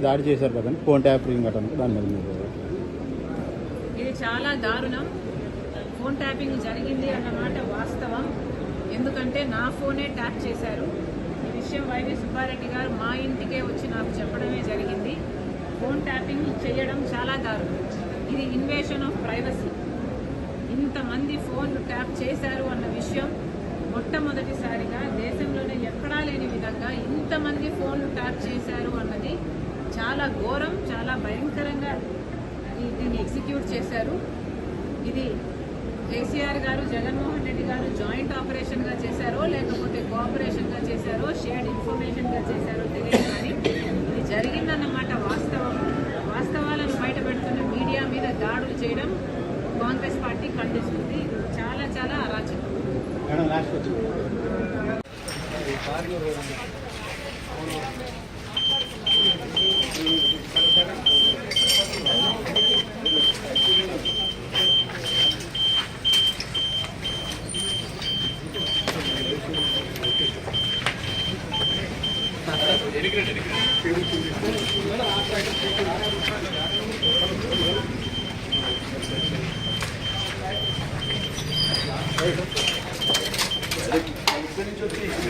దాడి చేశారు కదండి, ఫోన్ ట్యాపింగ్ ఘటన, దాని మీద ఇది చాలా దారుణం. ఫోన్ ట్యాపింగ్ జరిగింది అన్నమాట వాస్తవం. ఎందుకంటే నా ఫోనే ట్యాప్ చేశారు. ఈ విషయం వైవి సుబ్బారెడ్డి గారు మా ఇంటికే వచ్చి నాకు చెప్పడమే జరిగింది. ఫోన్ ట్యాపింగ్ చేయడం చాలా దారుణం. ఇది ఇన్వేషన్ ఆఫ్ ప్రైవసీ. ఇంతమంది ఫోన్లు ట్యాప్ చేశారు అన్న విషయం మొట్టమొదటిసారిగా దేశంలోనే ఎక్కడా లేని విధంగా ఇంతమంది ఫోన్లు ట్యాప్ చేశారు అన్నది చాలా ఘోరం, చాలా భయంకరంగా దీన్ని ఎగ్జిక్యూట్ చేశారు. ఇది కేసీఆర్ గారు, జగన్మోహన్ రెడ్డి గారు జాయింట్ ఆపరేషన్గా చేశారో లేకపోతే కోఆపరేషన్గా చేశారో, షేర్డ్ ఇన్ఫర్మేషన్గా చేశారో తెలియదు, కానీ ఇది జరిగిందన్నమాట వాస్తవం. వాస్తవాలను బయటపెడుతున్న మీడియా మీద దాడులు చేయడం కాంగ్రెస్ పార్టీ ఖండిస్తుంది. చాలా చాలా అరాచకం.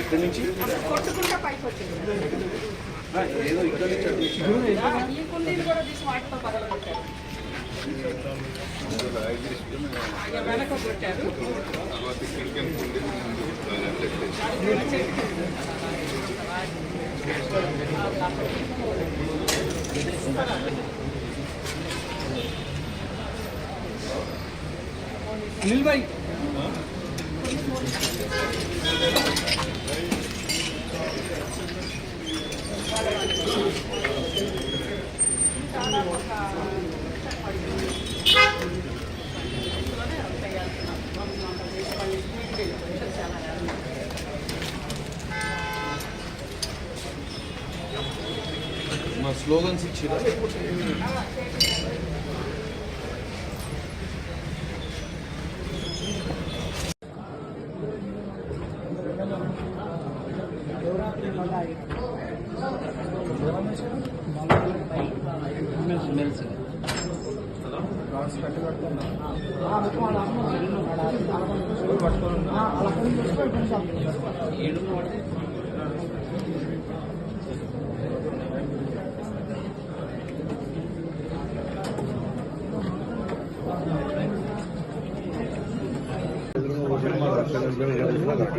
ఇక్కడి నుంచి కొట్టుకుంటా పైకి వచ్చింది. ఏదో ఇక్కడ నుంచి ఈ కుండీలు కూడా తీసి వాటితో పగలగొట్టారు, వెనక కొట్టారు. అనిల్ భాయ్ మా స్లోగన్స్ ఇచ్చిరా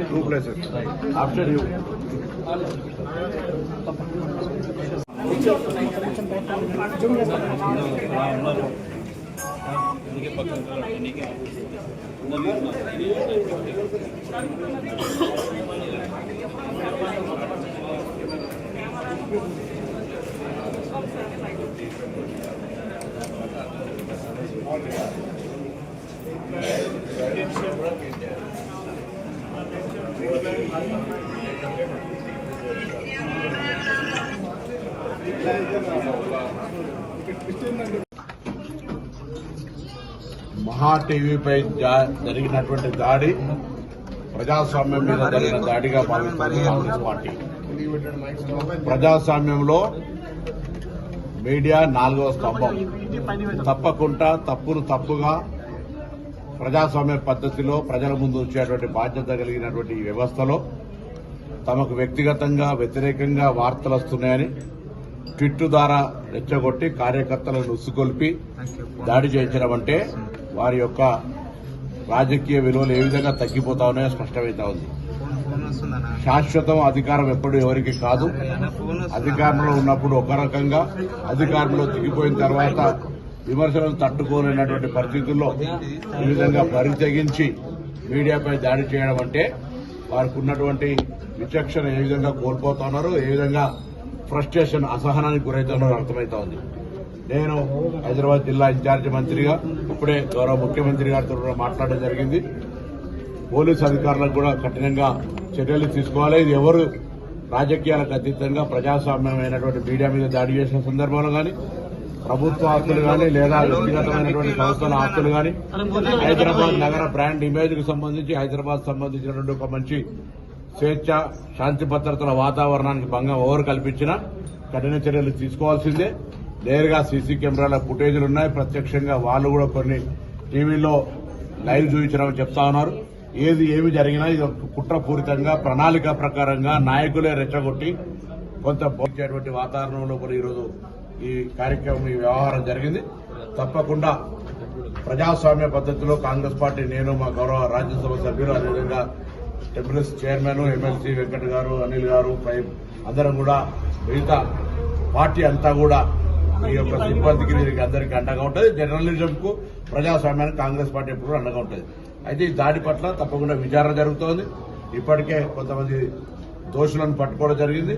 two places after you. మహా టీవీపై జరిగినటువంటి దాడి ప్రజాస్వామ్యం మీద జరిగిన దాడిగా భావిస్తుంది కాంగ్రెస్ పార్టీ. ప్రజాస్వామ్యంలో మీడియా 4వ స్తంభం. తప్పకుండా తప్పును తప్పుగా ప్రజాస్వామ్య పద్ధతిలో ప్రజల ముందు వచ్చేటువంటి బాధ్యత కలిగినటువంటి ఈ వ్యవస్థలో తమకు వ్యక్తిగతంగా వ్యతిరేకంగా వార్తలు వస్తున్నాయని ట్విట్టు ద్వారా రెచ్చగొట్టి కార్యకర్తలను ఉసుగొల్పి దాడి చేయించడం అంటే వారి యొక్క రాజకీయ విలువలు ఏ విధంగా తగ్గిపోతా ఉన్నాయో స్పష్టమవుతా ఉంది. శాశ్వతం అధికారం ఎప్పుడు ఎవరికి కాదు. అధికారంలో ఉన్నప్పుడు ఒక రకంగా, అధికారంలో దిగిపోయిన తర్వాత విమర్శలను తట్టుకోలేనటువంటి పరిస్థితుల్లో ఈ విధంగా పరితెగించి మీడియాపై దాడి చేయడం అంటే వారికి ఉన్నటువంటి విచక్షణ ఏ విధంగా కోల్పోతున్నారు, ఏ విధంగా ఫ్రస్ట్రేషన్, అసహనానికి గురవుతున్నారో అర్థమవుతా ఉంది. నేను హైదరాబాద్ జిల్లా ఇన్ఛార్జి మంత్రిగా ఇప్పుడే గౌరవ ముఖ్యమంత్రి గారితో కూడా మాట్లాడడం జరిగింది. పోలీసు అధికారులకు కూడా కఠినంగా చర్యలు తీసుకోవాలి. ఇది ఎవరు రాజకీయాలకు అతీతంగా ప్రజాస్వామ్యమైనటువంటి మీడియా మీద దాడి చేసిన సందర్భంలో కానీ, ప్రభుత్వ ఆస్తులు కానీ లేదా వ్యక్తిగతమైనటువంటి సంస్థల ఆస్తులు కానీ, హైదరాబాద్ నగర బ్రాండ్ ఇమేజ్ కు సంబంధించి హైదరాబాద్ సంబంధించినటువంటి ఒక మంచి స్వేచ్ఛ, శాంతి భద్రతల వాతావరణానికి భంగం ఎవరు కల్పించినా కఠిన చర్యలు తీసుకోవాల్సిందే. నేరుగా సీసీ కెమెరాల ఫుటేజీలు ఉన్నాయి, ప్రత్యక్షంగా వాళ్ళు కూడా కొన్ని టీవీలో లైవ్ చూపించడం చెప్తా ఉన్నారు. ఏమి జరిగినా ఇది కుట్రపూరితంగా ప్రణాళిక ప్రకారంగా నాయకులే రెచ్చగొట్టి కొంత బోధించేటువంటి వాతావరణంలో కూడా ఈరోజు ఈ కార్యక్రమం ఈ వ్యవహారం జరిగింది. తప్పకుండా ప్రజాస్వామ్య పద్ధతిలో కాంగ్రెస్ పార్టీ, నేను, మా గౌరవ రాజ్యసభ సభ్యులు, అదేవిధంగా టెంపుల్స్ చైర్మన్ ఎమ్మెల్సీ వెంకట్ గారు, అనిల్ గారు, అందరం కూడా మిగతా పార్టీ అంతా కూడా ఈ యొక్క సిబ్బందికి వీరికి అందరికీ అండగా ఉంటుంది. జర్నలిజం కు ప్రజాస్వామ్యానికి కాంగ్రెస్ పార్టీ ఎప్పుడు అండగా ఉంటుంది. అయితే ఈ దాడి పట్ల తప్పకుండా విచారణ జరుగుతోంది. ఇప్పటికే కొంతమంది దోషులను పట్టుకోవడం జరిగింది.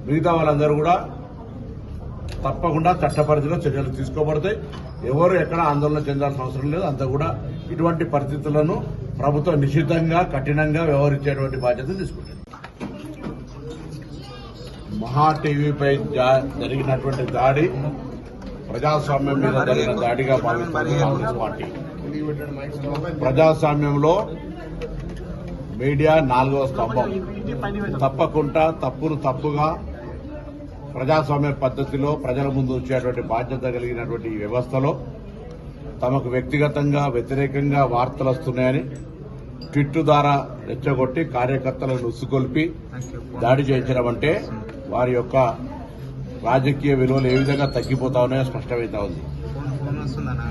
మిగతా వాళ్ళందరూ కూడా తప్పకుండా చట్టపరిధిలో చర్యలు తీసుకోబడతాయి. ఎవరు ఎక్కడ ఆందోళన చెందాల్సిన అవసరం లేదు. అంతా కూడా ఇటువంటి పరిస్థితులను ప్రభుత్వం నిశ్చితంగా కఠినంగా వ్యవహరించేటువంటి బాధ్యత తీసుకుంటుంది. మహా టీవీపై జరిగినటువంటి దాడి ప్రజాస్వామ్యం మీద జరిగిన దాడిగా భావిస్తోంది కాంగ్రెస్ పార్టీ. ప్రజాస్వామ్యంలో మీడియా 4వ స్తంభం. తప్పకుండా తప్పును తప్పుగా ప్రజాస్వామ్య పద్ధతిలో ప్రజల ముందు వచ్చేటువంటి బాధ్యత కలిగినటువంటి ఈ వ్యవస్థలో తమకు వ్యక్తిగతంగా వ్యతిరేకంగా వార్తలు వస్తున్నాయని ట్విట్టు ద్వారా రెచ్చగొట్టి కార్యకర్తలను ఉసుగొల్పి దాడి చేయించడం అంటే వారి యొక్క రాజకీయ విలువలు ఏ విధంగా తగ్గిపోతా ఉన్నాయో స్పష్టమవుతా ఉంది.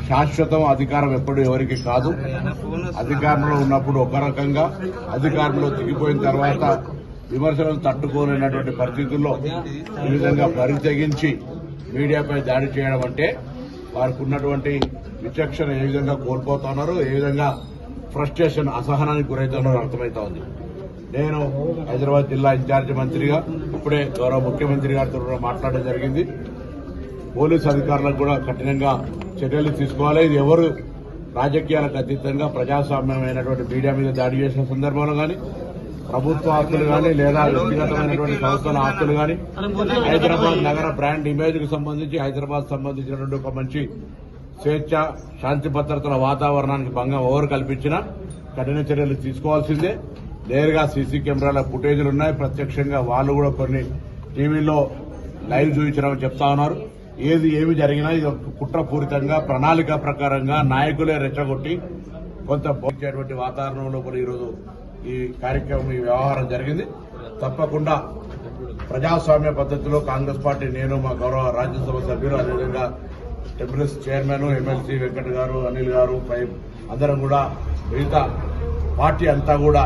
శాశ్వతం అధికారం ఎప్పుడు ఎవరికి కాదు. అధికారంలో ఉన్నప్పుడు ఒక రకంగా, అధికారంలో దిగిపోయిన తర్వాత విమర్శలను తట్టుకోలేనటువంటి పరిస్థితుల్లో ఈ విధంగా పరితెగించి మీడియాపై దాడి చేయడం అంటే వారికి ఉన్నటువంటి విచక్షణ ఏ విధంగా కోల్పోతున్నారు, ఏ విధంగా ఫ్రస్ట్రేషన్, అసహనానికి గురవుతున్నారో అర్థమవుతా ఉంది. నేను హైదరాబాద్ జిల్లా ఇన్ఛార్జి మంత్రిగా ఇప్పుడే గౌరవ ముఖ్యమంత్రి గారితో కూడా మాట్లాడడం జరిగింది. పోలీసు అధికారులకు కూడా కఠినంగా చర్యలు తీసుకోవాలి. ఇది ఎవరు రాజకీయాలకు అతీతంగా ప్రజాస్వామ్యమైనటువంటి మీడియా మీద దాడి చేసిన సందర్భంలో కానీ, ప్రభుత్వ ఆస్తులు కానీ లేదా వ్యక్తిగతమైనటువంటి సంస్థల ఆస్తులు కానీ, హైదరాబాద్ నగర బ్రాండ్ ఇమేజ్ కు సంబంధించి హైదరాబాద్ సంబంధించినటువంటి ఒక మంచి స్వేచ్ఛ, శాంతి భద్రతల వాతావరణానికి భంగం ఎవరు కల్పించినా కఠిన చర్యలు తీసుకోవాల్సిందే. నేరుగా సీసీ కెమెరాల ఫుటేజీలు ఉన్నాయి, ప్రత్యక్షంగా వాళ్ళు కూడా కొన్ని టీవీలో లైవ్ చూపించడం చెప్తా ఉన్నారు. ఏమి జరిగినా ఇది కుట్రపూరితంగా ప్రణాళిక ప్రకారంగా నాయకులే రెచ్చగొట్టి కొంత బోధించేటువంటి వాతావరణంలో కూడా ఈరోజు ఈ కార్యక్రమం ఈ వ్యవహారం జరిగింది. తప్పకుండా ప్రజాస్వామ్య పద్ధతిలో కాంగ్రెస్ పార్టీ, నేను, మా గౌరవ రాజ్యసభ సభ్యులు, అదేవిధంగా టెంపుల్స్ చైర్మన్ ఎమ్మెల్సీ వెంకట్ గారు, అనిల్ గారు, అందరం కూడా మిగతా పార్టీ అంతా కూడా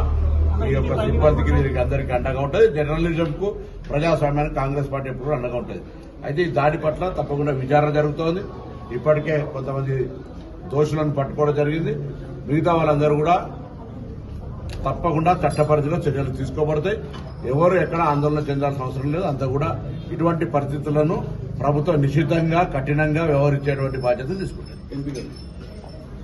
ఈ యొక్క సిబ్బందికి వీరికి అందరికీ అండగా ఉంటుంది. జర్నలిజం కు ప్రజాస్వామ్యానికి కాంగ్రెస్ పార్టీ ఎప్పుడు అండగా ఉంటుంది. అయితే ఈ దాడి పట్ల తప్పకుండా విచారణ జరుగుతోంది. ఇప్పటికే కొంతమంది దోషులను పట్టుకోవడం జరిగింది. మిగతా వాళ్ళందరూ కూడా తప్పకుండా చట్టపరిధిలో చర్యలు తీసుకోబడతాయి. ఎవరు ఎక్కడ ఆందోళన చెందాల్సిన అవసరం లేదు. అంతా కూడా ఇటువంటి పరిస్థితులను ప్రభుత్వం నిశ్చితంగా కఠినంగా వ్యవహరించేటువంటి బాధ్యత తీసుకుంటుంది.